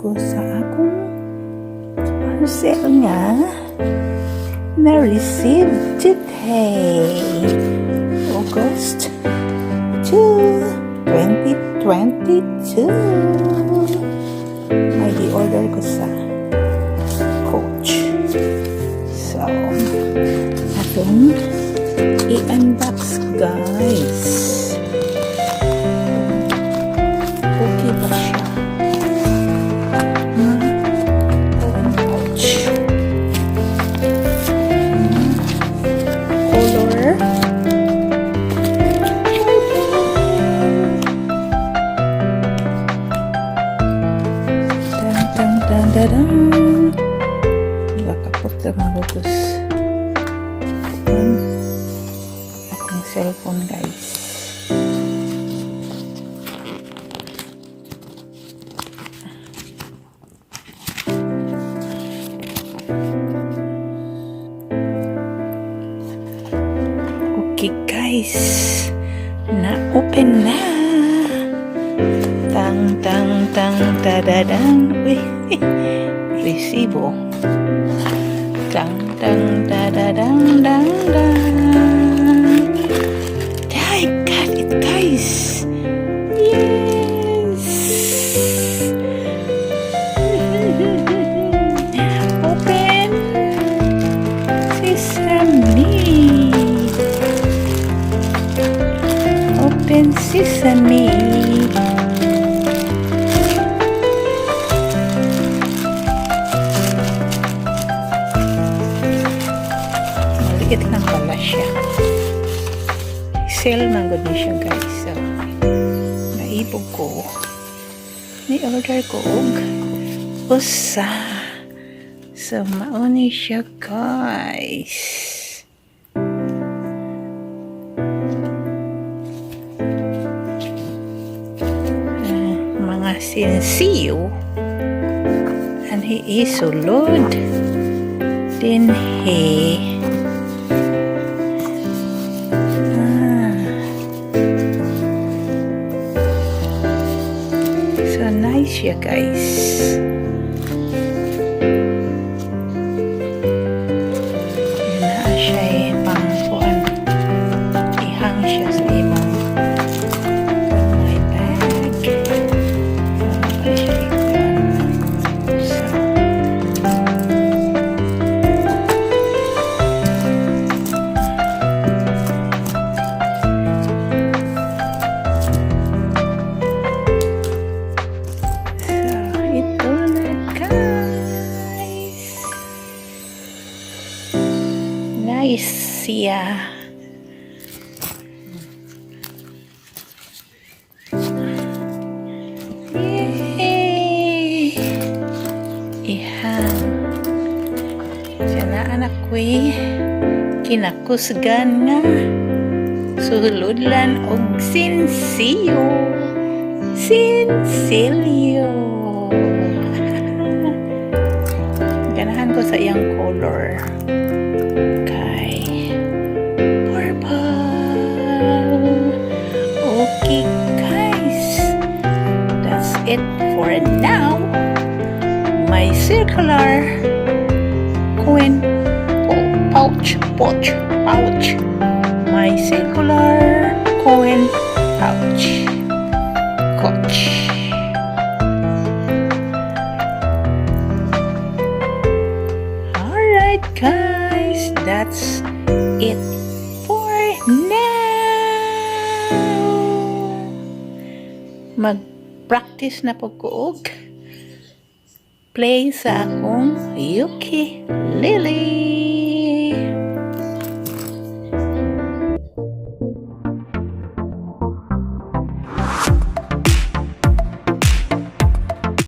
ko sa akong parcel nga na-receive today, August 2, 2022. May di-order ko sa Coach. So, atong i-unbox, guys. Okay ba siya? Coach. Color. Dun. Nakapot lang magutos. Akong cellphone, guys. Okay, guys. Na-open na. Tang, tadadang. Uy. Resibo. Dang, dadadang, dang, dang. I got it, guys. Yes. Open sesame. Open sesame. Maliit lang pala siya. Sale man good siya, guys. So, naibog ko. May order ko og usa. So, mauni siya, guys. Mga sinsiyo. And he is sulod. Then he so nice siya, guys. Naa siya pang kuan. Ihang siya sa imong my bag. Para siya ikuan. So ito na, guys. Nice siya. Yay! Ihang. Siya na anak ko'y kinakusgan nga. Suludlan og sinsiyo. Sinsilyo. Ganahan ko sa iyang color. Okay. Purple. Okay, guys. That's it for now. My circular coin pouch. My circular coin pouch. Coach. Alright, guys, that's it for now. Mag-practice na po ko og play sa akong ukulele.